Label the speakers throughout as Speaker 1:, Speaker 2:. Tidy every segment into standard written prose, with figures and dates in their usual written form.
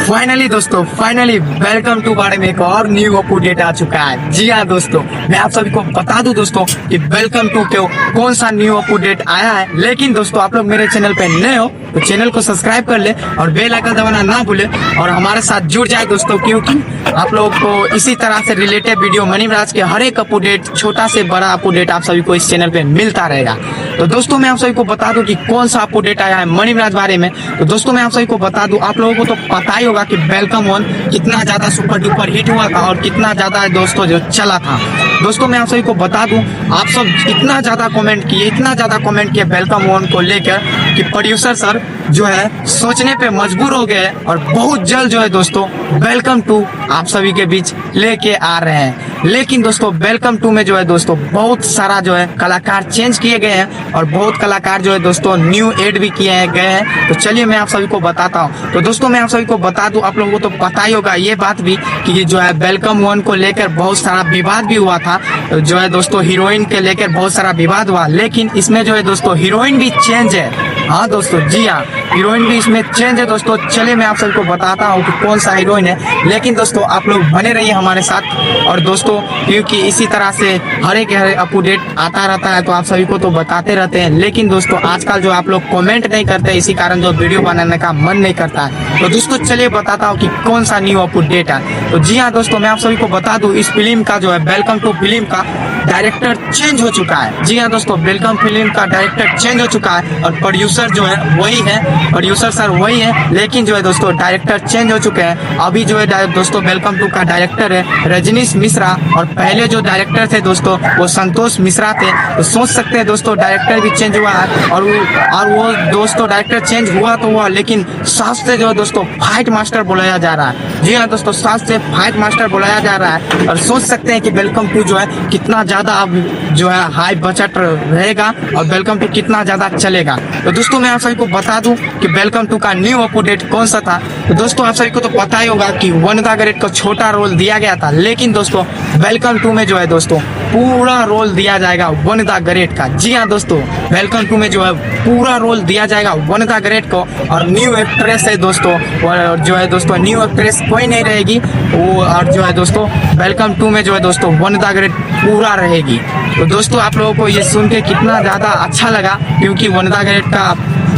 Speaker 1: Finally welcome to बारे में एक और न्यू अपडेट आ चुका है। जी हाँ दोस्तों, मैं आप सभी को बता दूं दोस्तों कि वेलकम टू के कौन सा न्यू अपडेट आया है। लेकिन दोस्तों आप लोग मेरे चैनल पे नए हो तो चैनल को सब्सक्राइब कर ले और बेल आइकन दबाना ना भूले और हमारे साथ जुड़ जाए दोस्तों, क्योंकि आप लोगों को इसी तरह से रिलेटेड वीडियो मनी महाराज के हर एक अपडेट, छोटा से बड़ा अपडेट आप सभी को इस चैनल पे मिलता रहेगा। तो दोस्तों मैं आप सभी को बता दूं कि कौन सा अपडेट आया है मनी महाराज बारे में। तो दोस्तों मैं आप सभी को बता दूं, आप लोगों को तो पता ही होगा कि वेलकम वन कितना ज्यादा सुपर डुपर हिट हुआ था और कितना ज्यादा दोस्तों जो चला था। दोस्तों मैं आप सभी को बता दूं, आप सब इतना ज्यादा कमेंट किए वेलकम वन को लेकर कि प्रोड्यूसर सर जो है सोचने पे मजबूर हो गए और बहुत जल्द जो है दोस्तों वेलकम टू आप सभी के बीच लेके आ रहे हैं। लेकिन दोस्तों वेलकम टू में जो है दोस्तों बहुत सारा जो है कलाकार चेंज किए गए हैं और बहुत कलाकार जो है दोस्तों न्यू एड भी किए गए हैं। तो चलिए मैं आप सभी को बताता हूँ। तो दोस्तों मैं आप सभी को बता दूं, आप लोगों को तो पता ही होगा ये बात भी कि ये जो है वेलकम वन को लेकर बहुत सारा विवाद भी हुआ था। जो है दोस्तों हीरोइन के लेकर बहुत सारा विवाद हुआ, लेकिन इसमें जो है दोस्तों हीरोइन भी चेंज है। हाँ दोस्तों, जी हाँ, हीरोइन भी इसमें चेंज है दोस्तों। चलिए मैं आप सभी को बताता हूँ कि कौन सा हीरोइन है। लेकिन दोस्तों आप लोग बने रहिए हमारे साथ और दोस्तों, क्योंकि इसी तरह से हर एक अपडेट आता रहता है तो आप सभी को तो बताते रहते हैं। लेकिन दोस्तों आजकल जो आप लोग कमेंट नहीं करते, इसी कारण जो वीडियो बनाने का मन नहीं करता है। तो दोस्तों चलिए बताता हूँ कि कौन सा न्यू अपडेट है। तो जी हाँ दोस्तों, मैं आप सभी को बता दूं, इस फिल्म का जो है वेलकम टू फिल्म का डायरेक्टर चेंज हो चुका है। जी हाँ दोस्तों, वेलकम फिल्म का डायरेक्टर चेंज हो चुका है और प्रोड्यूसर जो है वही है, प्रोड्यूसर सर वही है, लेकिन जो है दोस्तों डायरेक्टर चेंज हो चुके हैं। अभी जो है दोस्तों वेलकम टू का डायरेक्टर है रजनीश मिश्रा और पहले जो डायरेक्टर थे दोस्तों वो संतोष मिश्रा थे। तो सोच सकते हैं दोस्तों डायरेक्टर भी चेंज हुआ है और वो दोस्तों डायरेक्टर चेंज हुआ तो हुआ, लेकिन साथ से जो है दोस्तों फाइट मास्टर बुलाया जा रहा है। जी हाँ दोस्तों, साथ से फाइट मास्टर बुलाया जा रहा है और सोच सकते हैं कि वेलकम टू जो है कितना ज्यादा अब जो है हाई बजट रहेगा और वेलकम टू कितना ज्यादा चलेगा। तो दोस्तों मैं आप सभी को बता दूं कि वेलकम टू का न्यू अपडेट कौन सा था। तो दोस्तों आप सभी को तो पता ही होगा कि वनिता ग्रेट को छोटा रोल दिया गया था, लेकिन दोस्तों वेलकम टू में जो है दोस्तों पूरा रोल दिया जाएगा वनिता ग्रेट का। जी हाँ दोस्तों, वेलकम टू में जो है पूरा रोल दिया जाएगा वनिता ग्रेट को और न्यू एक्ट्रेस है दोस्तों, और जो है दोस्तों न्यू एक्ट्रेस कोई नहीं रहेगी वो, और जो है दोस्तों वेलकम टू में जो है दोस्तों वनिता ग्रेट पूरा रहेगी। तो दोस्तों आप लोगों को ये सुन के कितना ज्यादा अच्छा लगा, क्योंकि वनिता ग्रेट का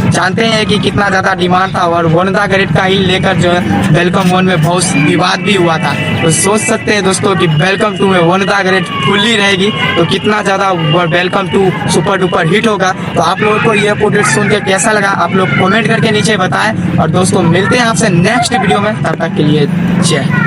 Speaker 1: जानते हैं कि कितना ज्यादा डिमांड था और वनिता ग्रेट का ही लेकर जो है वेलकम वन में बहुत विवाद भी हुआ था। तो सोच सकते हैं दोस्तों कि वेलकम टू में वनिता ग्रेट फुल्ली रहेगी तो कितना ज्यादा welcome to super duper hit होगा। तो आप लोगों को ये अपडेट सुन के कैसा लगा आप लोग कमेंट करके नीचे बताएं और दोस्तों मिलते हैं आपसे नेक्स्ट वीडियो में, तब तक के लिए जय।